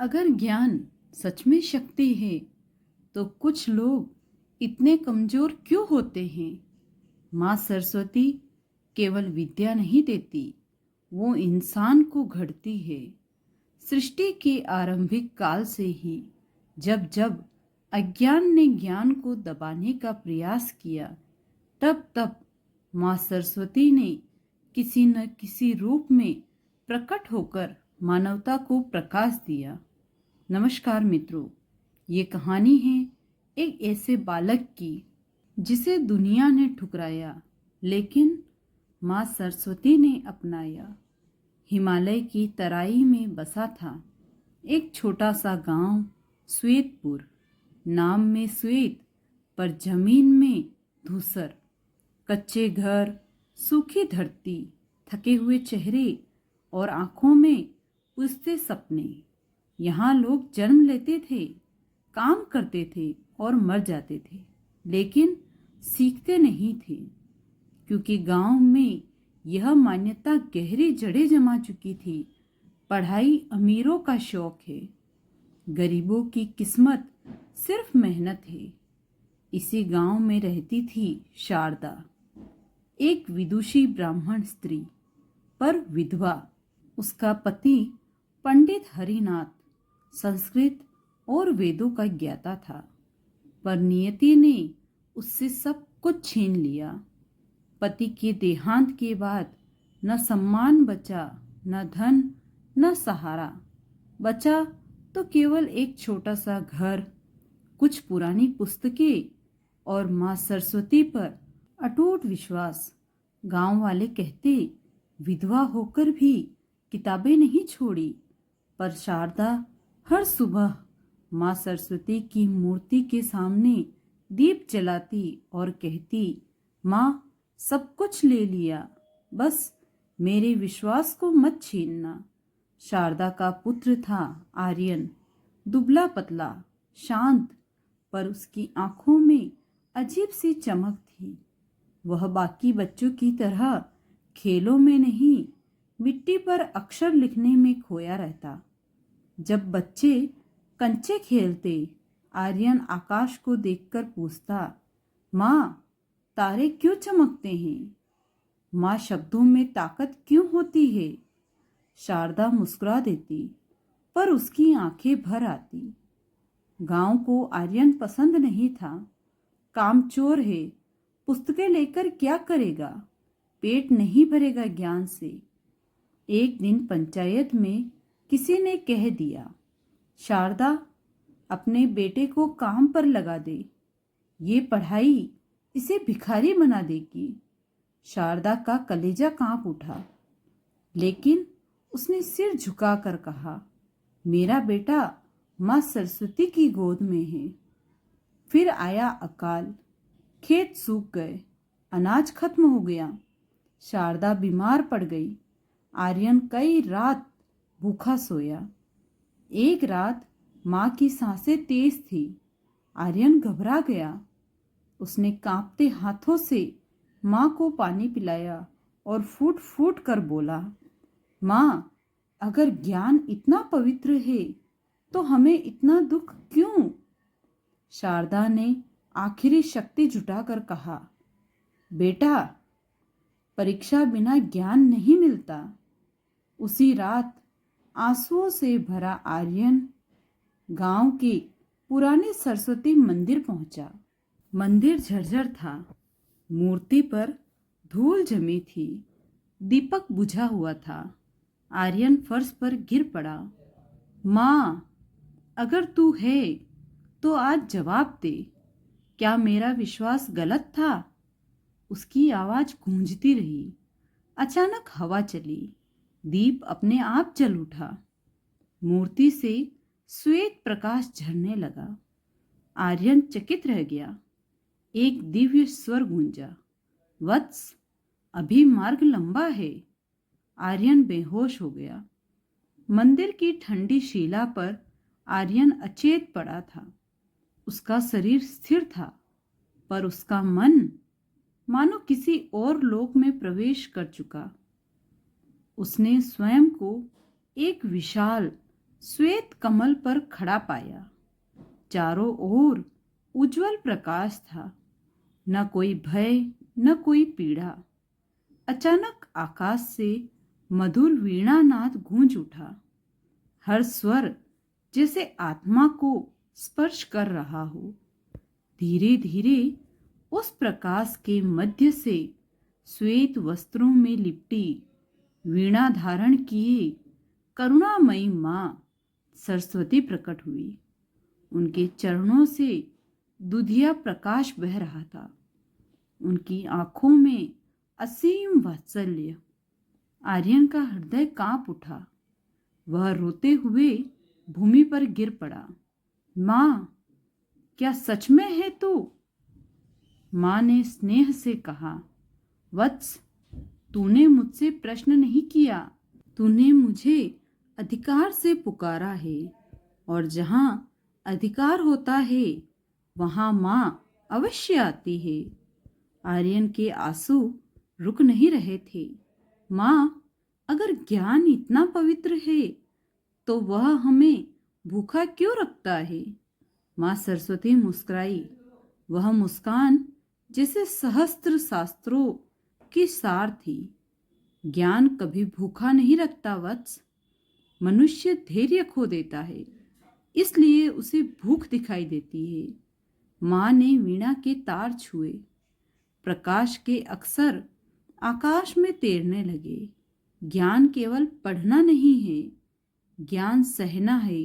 अगर ज्ञान सच में शक्ति है तो कुछ लोग इतने कमजोर क्यों होते हैं। माँ सरस्वती केवल विद्या नहीं देती, वो इंसान को गढ़ती है। सृष्टि के आरंभिक काल से ही जब जब अज्ञान ने ज्ञान को दबाने का प्रयास किया, तब तब माँ सरस्वती ने किसी न किसी रूप में प्रकट होकर मानवता को प्रकाश दिया। नमस्कार मित्रों, ये कहानी है एक ऐसे बालक की जिसे दुनिया ने ठुकराया, लेकिन माँ सरस्वती ने अपनाया। हिमालय की तराई में बसा था एक छोटा सा गांव श्वेतपुर। नाम में श्वेत, पर जमीन में धूसर। कच्चे घर, सूखी धरती, थके हुए चेहरे और आंखों में बुझते सपने। यहाँ लोग जन्म लेते थे, काम करते थे और मर जाते थे, लेकिन सीखते नहीं थे, क्योंकि गांव में यह मान्यता गहरी जड़ें जमा चुकी थी। पढ़ाई अमीरों का शौक है, गरीबों की किस्मत सिर्फ मेहनत है। इसी गांव में रहती थी शारदा, एक विदुषी ब्राह्मण स्त्री, पर विधवा। उसका पति पंडित हरिनाथ संस्कृत और वेदों का ज्ञाता था, पर नियति ने उससे सब कुछ छीन लिया। पति के देहांत के बाद न सम्मान बचा, न धन, न सहारा। बचा तो केवल एक छोटा सा घर, कुछ पुरानी पुस्तकें और माँ सरस्वती पर अटूट विश्वास। गांव वाले कहते, विधवा होकर भी किताबें नहीं छोड़ी, पर शारदा हर सुबह माँ सरस्वती की मूर्ति के सामने दीप जलाती और कहती, माँ सब कुछ ले लिया, बस मेरे विश्वास को मत छीनना। शारदा का पुत्र था आर्यन, दुबला पतला, शांत, पर उसकी आंखों में अजीब सी चमक थी। वह बाकी बच्चों की तरह खेलों में नहीं, मिट्टी पर अक्षर लिखने में खोया रहता। जब बच्चे कंचे खेलते, आर्यन आकाश को देखकर पूछता, माँ तारे क्यों चमकते हैं? माँ शब्दों में ताकत क्यों होती है? शारदा मुस्कुरा देती, पर उसकी आंखें भर आती। गांव को आर्यन पसंद नहीं था। कामचोर है, पुस्तकें लेकर क्या करेगा, पेट नहीं भरेगा ज्ञान से। एक दिन पंचायत में किसी ने कह दिया, शारदा अपने बेटे को काम पर लगा दे, ये पढ़ाई इसे भिखारी बना देगी। शारदा का कलेजा कांप उठा, लेकिन उसने सिर झुकाकर कहा, मेरा बेटा माँ सरस्वती की गोद में है। फिर आया अकाल, खेत सूख गए, अनाज खत्म हो गया, शारदा बीमार पड़ गई। आर्यन कई रात भूखा सोया। एक रात माँ की सांसें तेज थी। आर्यन घबरा गया। उसने कांपते हाथों से माँ को पानी पिलाया और फूट फूट कर बोला, माँ अगर ज्ञान इतना पवित्र है तो हमें इतना दुख क्यों? शारदा ने आखिरी शक्ति जुटाकर कहा, बेटा परीक्षा बिना ज्ञान नहीं मिलता। उसी रात आंसुओं से भरा आर्यन गांव के पुराने सरस्वती मंदिर पहुंचा। मंदिर झरझर था, मूर्ति पर धूल जमी थी, दीपक बुझा हुआ था। आर्यन फर्श पर गिर पड़ा। माँ अगर तू है तो आज जवाब दे, क्या मेरा विश्वास गलत था? उसकी आवाज गूंजती रही। अचानक हवा चली, दीप अपने आप जल उठा, मूर्ति से श्वेत प्रकाश झरने लगा। आर्यन चकित रह गया। एक दिव्य स्वर गूंजा, वत्स अभी मार्ग लंबा है। आर्यन बेहोश हो गया। मंदिर की ठंडी शिला पर आर्यन अचेत पड़ा था। उसका शरीर स्थिर था, पर उसका मन मानो किसी और लोक में प्रवेश कर चुका। उसने स्वयं को एक विशाल श्वेत कमल पर खड़ा पाया। चारों ओर उज्जवल प्रकाश था, न कोई भय न कोई पीड़ा। अचानक आकाश से मधुर वीणा नाद गूंज उठा। हर स्वर जैसे आत्मा को स्पर्श कर रहा हो। धीरे धीरे उस प्रकाश के मध्य से श्वेत वस्त्रों में लिपटी, वीणा धारण किए करुणामयी माँ सरस्वती प्रकट हुई। उनके चरणों से दुधिया प्रकाश बह रहा था। उनकी आंखों में असीम वात्सल्य। आर्यन का हृदय कांप उठा। वह रोते हुए भूमि पर गिर पड़ा। माँ, क्या सच में है तू? माँ ने स्नेह से कहा, वत्स, तूने मुझसे प्रश्न नहीं किया, तूने मुझे अधिकार से पुकारा है, और जहाँ अधिकार होता है वहाँ माँ अवश्य आती है। आर्यन के आंसू रुक नहीं रहे थे। माँ, अगर ज्ञान इतना पवित्र है तो वह हमें भूखा क्यों रखता है? माँ सरस्वती मुस्कुराई। वह मुस्कान जैसे सहस्त्र शास्त्रों की सार थी। ज्ञान कभी भूखा नहीं रखता वत्स। मनुष्य धैर्य खो देता है, इसलिए उसे भूख दिखाई देती है। माँ ने वीणा के तार छुए। प्रकाश के अक्षर आकाश में तैरने लगे। ज्ञान केवल पढ़ना नहीं है, ज्ञान सहना है,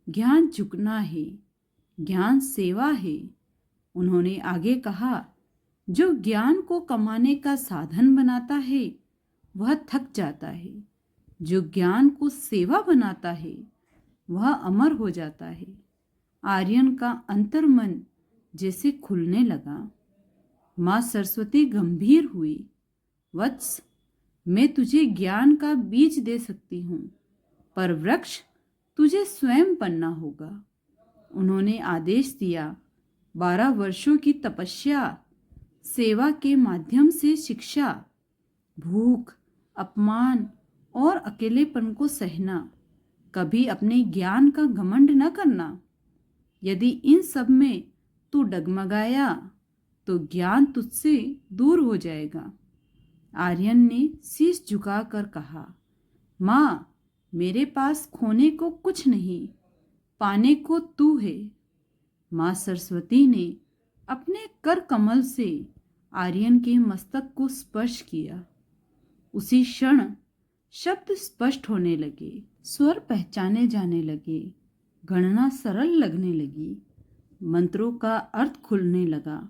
ज्ञान झुकना है, ज्ञान सेवा है। उन्होंने आगे कहा, जो ज्ञान को कमाने का साधन बनाता है वह थक जाता है, जो ज्ञान को सेवा बनाता है वह अमर हो जाता है। आर्यन का अंतर्मन जैसे खुलने लगा। माँ सरस्वती गंभीर हुई। वत्स, मैं तुझे ज्ञान का बीज दे सकती हूँ, पर वृक्ष तुझे स्वयं बनना होगा। उन्होंने आदेश दिया, 12 वर्षों की तपस्या, सेवा के माध्यम से शिक्षा, भूख, अपमान और अकेलेपन को सहना, कभी अपने ज्ञान का घमंड न करना। यदि इन सब में तू डगमगाया तो ज्ञान तुझसे दूर हो जाएगा। आर्यन ने शीश झुकाकर कहा, माँ, मेरे पास खोने को कुछ नहीं, पाने को तू है। माँ सरस्वती ने अपने कर कमल से आर्यन के मस्तक को स्पर्श किया। उसी क्षण शब्द स्पष्ट होने लगे, स्वर पहचाने जाने लगे, गणना सरल लगने लगी, मंत्रों का अर्थ खुलने लगा।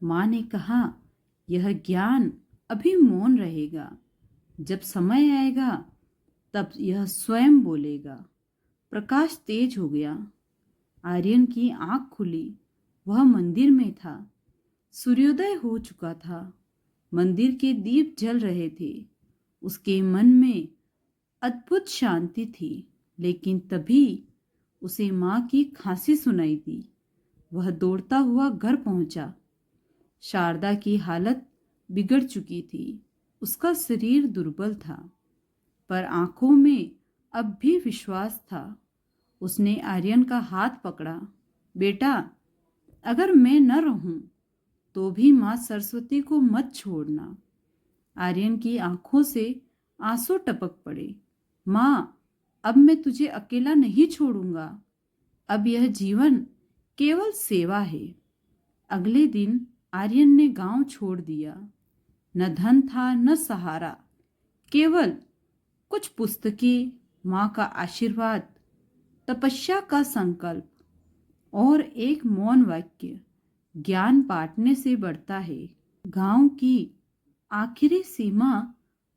माँ ने कहा, यह ज्ञान अभी मौन रहेगा, जब समय आएगा तब यह स्वयं बोलेगा। प्रकाश तेज हो गया। आर्यन की आंख खुली। वह मंदिर में था। सूर्योदय हो चुका था। मंदिर के दीप जल रहे थे। उसके मन में अद्भुत शांति थी। लेकिन तभी उसे माँ की खांसी सुनाई दी। वह दौड़ता हुआ घर पहुंचा। शारदा की हालत बिगड़ चुकी थी। उसका शरीर दुर्बल था, पर आंखों में अब भी विश्वास था। उसने आर्यन का हाथ पकड़ा। बेटा, अगर मैं न रहूं तो भी माँ सरस्वती को मत छोड़ना। आर्यन की आंखों से आंसू टपक पड़े। माँ, अब मैं तुझे अकेला नहीं छोड़ूंगा। अब यह जीवन केवल सेवा है। अगले दिन आर्यन ने गांव छोड़ दिया। न धन था न सहारा, केवल कुछ पुस्तकें, माँ का आशीर्वाद, तपस्या का संकल्प और एक मौन वाक्य, ज्ञान बांटने से बढ़ता है। गांव की आखिरी सीमा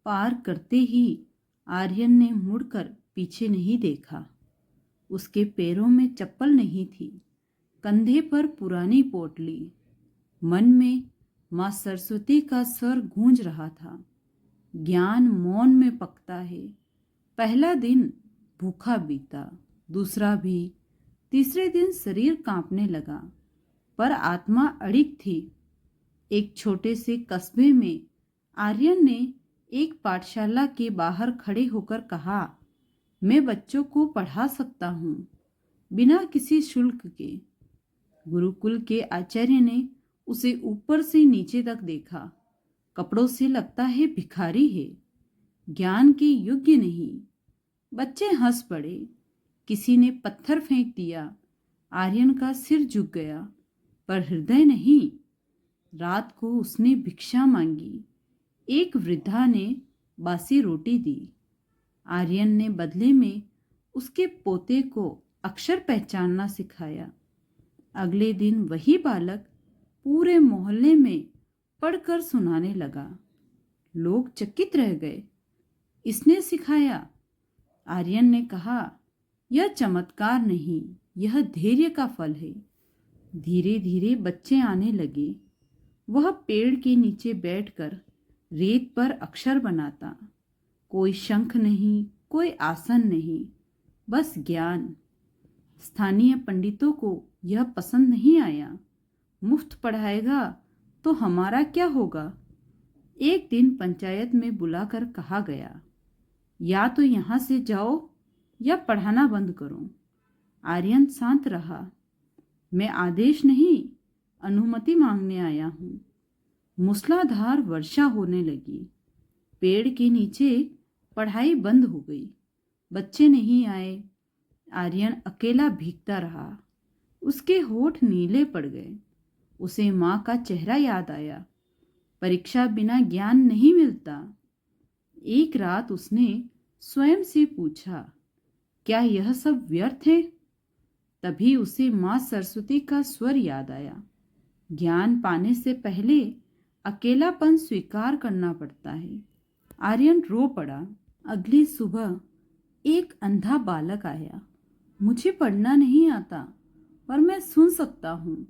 पार करते ही आर्यन ने मुड़कर पीछे नहीं देखा। उसके पैरों में चप्पल नहीं थी, कंधे पर पुरानी पोटली। मन में माँ सरस्वती का स्वर गूंज रहा था, ज्ञान मौन में पकता है। पहला दिन भूखा बीता, दूसरा भी, तीसरे दिन शरीर कांपने लगा, पर आत्मा अड़िग थी। एक छोटे से कस्बे में आर्यन ने एक पाठशाला के बाहर खड़े होकर कहा, मैं बच्चों को पढ़ा सकता हूँ बिना किसी शुल्क के। गुरुकुल के आचार्य ने उसे ऊपर से नीचे तक देखा। कपड़ों से लगता है भिखारी है, ज्ञान के योग्य नहीं। बच्चे हंस पड़े। किसी ने पत्थर फेंक दिया। आर्यन का सिर झुक गया, पर हृदय नहीं। रात को उसने भिक्षा मांगी। एक वृद्धा ने बासी रोटी दी। आर्यन ने बदले में उसके पोते को अक्षर पहचानना सिखाया। अगले दिन वही बालक पूरे मोहल्ले में पढ़कर सुनाने लगा। लोग चकित रह गए। इसने सिखाया। आर्यन ने कहा, यह चमत्कार नहीं, यह धैर्य का फल है। धीरे धीरे बच्चे आने लगे। वह पेड़ के नीचे बैठकर रेत पर अक्षर बनाता। कोई शंख नहीं, कोई आसन नहीं, बस ज्ञान। स्थानीय पंडितों को यह पसंद नहीं आया। मुफ्त पढ़ाएगा तो हमारा क्या होगा? एक दिन पंचायत में बुलाकर कहा गया, या तो यहाँ से जाओ या पढ़ाना बंद करो। आर्यन शांत रहा। मैं आदेश नहीं, अनुमति मांगने आया हूँ। मूसलाधार वर्षा होने लगी। पेड़ के नीचे पढ़ाई बंद हो गई। बच्चे नहीं आए। आर्यन अकेला भीगता रहा। उसके होठ नीले पड़ गए। उसे माँ का चेहरा याद आया। परीक्षा बिना ज्ञान नहीं मिलता। एक रात उसने स्वयं से पूछा, क्या यह सब व्यर्थ है? तभी उसे माँ सरस्वती का स्वर याद आया। ज्ञान पाने से पहले अकेलापन स्वीकार करना पड़ता है। आर्यन रो पड़ा। अगली सुबह एक अंधा बालक आया। मुझे पढ़ना नहीं आता, पर मैं सुन सकता हूँ।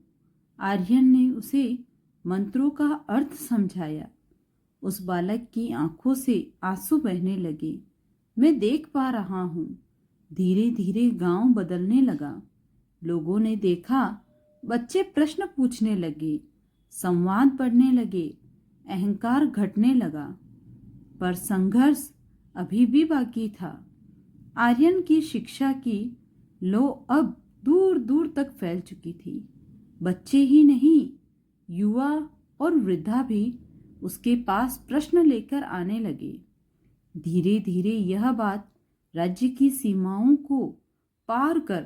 आर्यन ने उसे मंत्रों का अर्थ समझाया। उस बालक की आंखों से आंसू बहने लगे। मैं देख पा रहा हूँ। धीरे धीरे गांव बदलने लगा। लोगों ने देखा, बच्चे प्रश्न पूछने लगे, संवाद बढ़ने लगे, अहंकार घटने लगा। पर संघर्ष अभी भी बाकी था। आर्यन की शिक्षा की लो अब दूर दूर तक फैल चुकी थी। बच्चे ही नहीं, युवा और वृद्धा भी उसके पास प्रश्न लेकर आने लगे। धीरे धीरे यह बात राज्य की सीमाओं को पार कर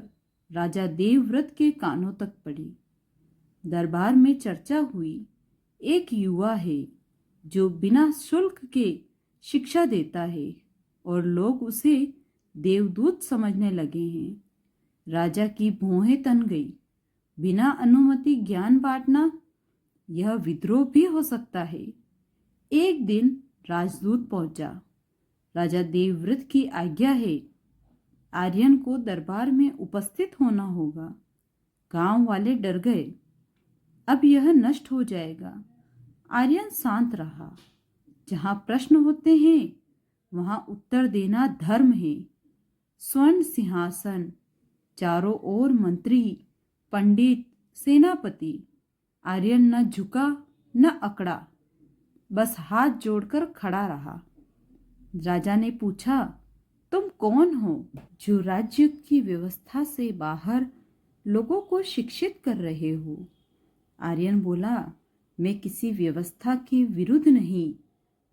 राजा देवव्रत के कानों तक पड़ी। दरबार में चर्चा हुई। एक युवा है जो बिना शुल्क के शिक्षा देता है और लोग उसे देवदूत समझने लगे हैं। राजा की भौहें तन गई। बिना अनुमति ज्ञान बांटना, यह विद्रोह भी हो सकता है। एक दिन राजदूत पहुंचा। राजा देवव्रत की आज्ञा है, आर्यन को दरबार में उपस्थित होना होगा। गांव वाले डर गए। अब यह नष्ट हो जाएगा। आर्यन शांत रहा। जहां प्रश्न होते हैं वहां उत्तर देना धर्म है। स्वर्ण सिंहासन, चारों ओर मंत्री, पंडित, सेनापति। आर्यन न झुका न अकड़ा, बस हाथ जोड़कर खड़ा रहा। राजा ने पूछा, तुम कौन हो जो राज्य की व्यवस्था से बाहर लोगों को शिक्षित कर रहे हो? आर्यन बोला, मैं किसी व्यवस्था के विरुद्ध नहीं,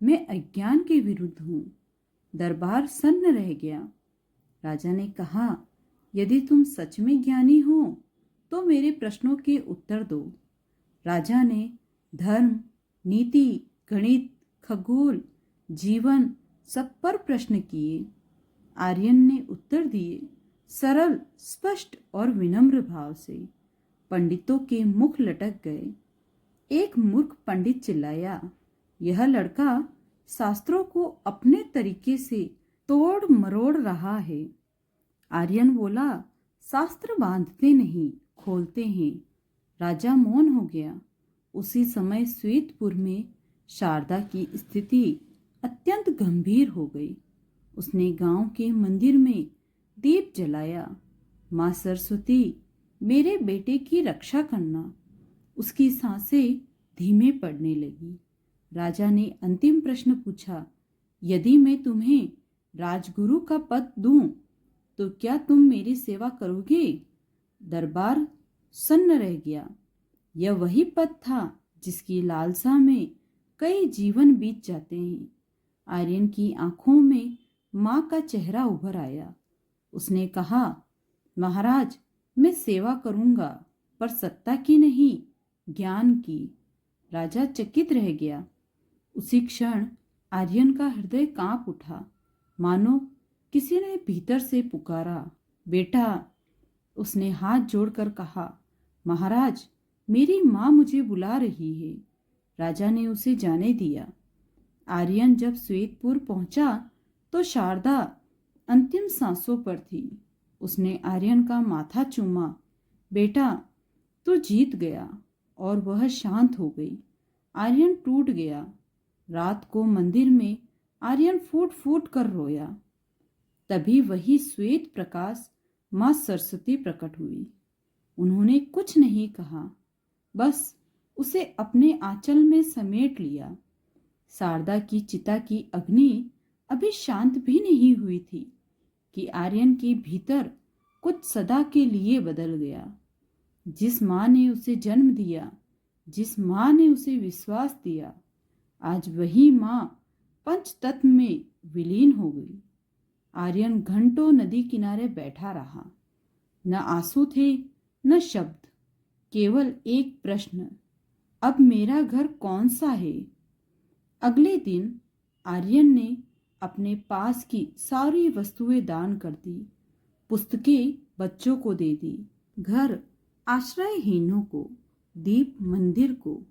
मैं अज्ञान के विरुद्ध हूँ। दरबार सन्न रह गया। राजा ने कहा, यदि तुम सच में ज्ञानी हो तो मेरे प्रश्नों के उत्तर दो। राजा ने धर्म, नीति, गणित, खगोल, जीवन सब पर प्रश्न किए। आर्यन ने उत्तर दिए, सरल, स्पष्ट और विनम्र भाव से। पंडितों के मुख लटक गए। एक मूर्ख पंडित चिल्लाया, यह लड़का शास्त्रों को अपने तरीके से तोड़ मरोड़ रहा है। आर्यन बोला, शास्त्र बांधते नहीं, खोलते हैं। राजा मौन हो गया। उसी समय श्वेतपुर में शारदा की स्थिति अत्यंत गंभीर हो गई। उसने गांव के मंदिर में दीप जलाया। माँ सरस्वती, मेरे बेटे की रक्षा करना। उसकी सांसें धीमे पड़ने लगी। राजा ने अंतिम प्रश्न पूछा, यदि मैं तुम्हें राजगुरु का पद दूं तो क्या तुम मेरी सेवा करोगे? दरबार सन्न रह गया। यह वही पद था जिसकी लालसा में कई जीवन बीत जाते हैं। आर्यन की आंखों में माँ का चेहरा उभर आया। उसने कहा, महाराज, मैं सेवा करूंगा, पर सत्ता की नहीं, ज्ञान की। राजा चकित रह गया। उसी क्षण आर्यन का हृदय कांप उठा, मानो किसी ने भीतर से पुकारा, बेटा। उसने हाथ जोड़कर कहा, महाराज, मेरी माँ मुझे बुला रही है। राजा ने उसे जाने दिया। आर्यन जब श्वेतपुर पहुंचा तो शारदा अंतिम सांसों पर थी। उसने आर्यन का माथा चूमा। बेटा, तू जीत गया। और वह शांत हो गई। आर्यन टूट गया। रात को मंदिर में आर्यन फूट फूट कर रोया। तभी वही श्वेत प्रकाश माँ सरस्वती प्रकट हुई। उन्होंने कुछ नहीं कहा, बस उसे अपने आंचल में समेट लिया। शारदा की चिता की अग्नि अभी शांत भी नहीं हुई थी कि आर्यन के भीतर कुछ सदा के लिए बदल गया। जिस माँ ने उसे जन्म दिया, जिस माँ ने उसे विश्वास दिया, आज वही माँ पंचतत्व में विलीन हो गई। आर्यन घंटों नदी किनारे बैठा रहा। न आंसू थे, न शब्द, केवल एक प्रश्न, अब मेरा घर कौन सा है? अगले दिन आर्यन ने अपने पास की सारी वस्तुएं दान कर दी। पुस्तकें बच्चों को दे दी, घर आश्रयहीनों को, दीप मंदिर को।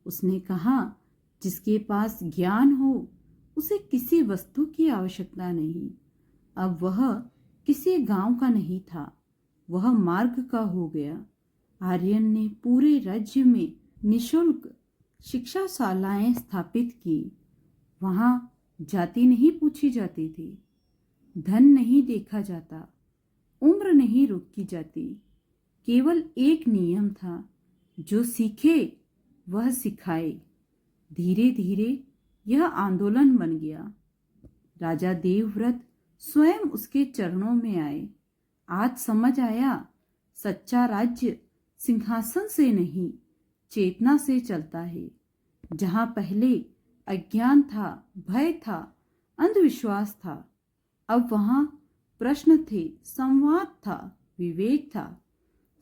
उसने कहा, जिसके पास ज्ञान हो उसे किसी वस्तु की आवश्यकता नहीं। अब वह किसी गांव का नहीं था, वह मार्ग का हो गया। आर्यन ने पूरे राज्य में निशुल्क शिक्षाशालाएं स्थापित की। वहां जाति नहीं पूछी जाती थी, धन नहीं देखा जाता, उम्र नहीं रोकी जाती। केवल एक नियम था, जो सीखे वह सिखाए। धीरे धीरे यह आंदोलन बन गया। राजा देवव्रत स्वयं उसके चरणों में आए। आज समझ आया, सच्चा राज्य सिंहासन से नहीं, चेतना से चलता है। जहां पहले अज्ञान था, भय था, अंधविश्वास था, अब वहां प्रश्न थे, संवाद था, विवेक था।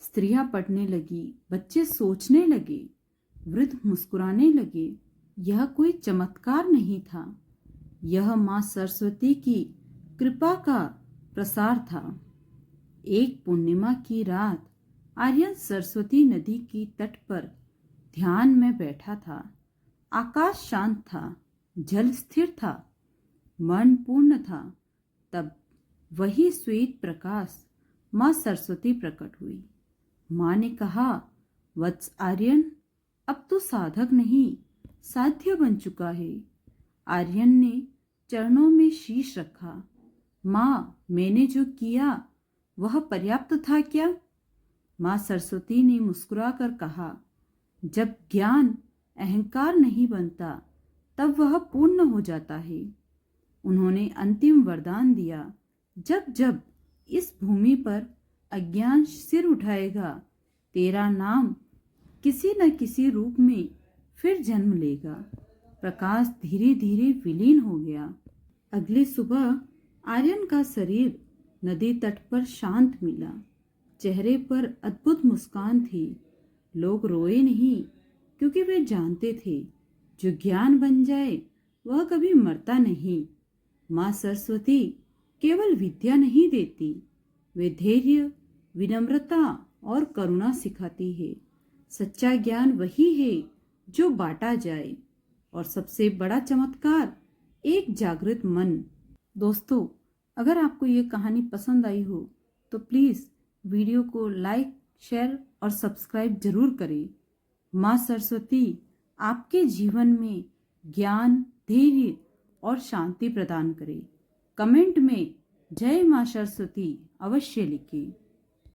स्त्रियां पढ़ने लगी, बच्चे सोचने लगे, वृद्ध मुस्कुराने लगे। यह कोई चमत्कार नहीं था, यह मां सरस्वती की कृपा का प्रसार था। एक पूर्णिमा की रात आर्यन सरस्वती नदी की तट पर ध्यान में बैठा था। आकाश शांत था, जल स्थिर था, मन पूर्ण था। तब वही श्वेत प्रकाश मां सरस्वती प्रकट हुई। मां ने कहा, वत्स आर्यन, अब तो साधक नहीं, साध्य बन चुका है। आर्यन ने चरणों में शीश रखा। माँ, मैंने जो किया वह पर्याप्त था क्या? माँ सरस्वती ने मुस्कुराकर कहा, जब ज्ञान अहंकार नहीं बनता तब वह पूर्ण हो जाता है। उन्होंने अंतिम वरदान दिया, जब जब इस भूमि पर अज्ञान सिर उठाएगा, तेरा नाम किसी न किसी रूप में फिर जन्म लेगा। प्रकाश धीरे धीरे विलीन हो गया। अगली सुबह आर्यन का शरीर नदी तट पर शांत मिला। चेहरे पर अद्भुत मुस्कान थी। लोग रोए नहीं, क्योंकि वे जानते थे, जो ज्ञान बन जाए वह कभी मरता नहीं। माँ सरस्वती केवल विद्या नहीं देती, वे धैर्य, विनम्रता और करुणा सिखाती है। सच्चा ज्ञान वही है जो बांटा जाए, और सबसे बड़ा चमत्कार एक जागृत मन। दोस्तों, अगर आपको ये कहानी पसंद आई हो तो प्लीज़ वीडियो को लाइक, शेयर और सब्सक्राइब जरूर करें। माँ सरस्वती आपके जीवन में ज्ञान, धैर्य और शांति प्रदान करे। कमेंट में जय माँ सरस्वती अवश्य लिखें।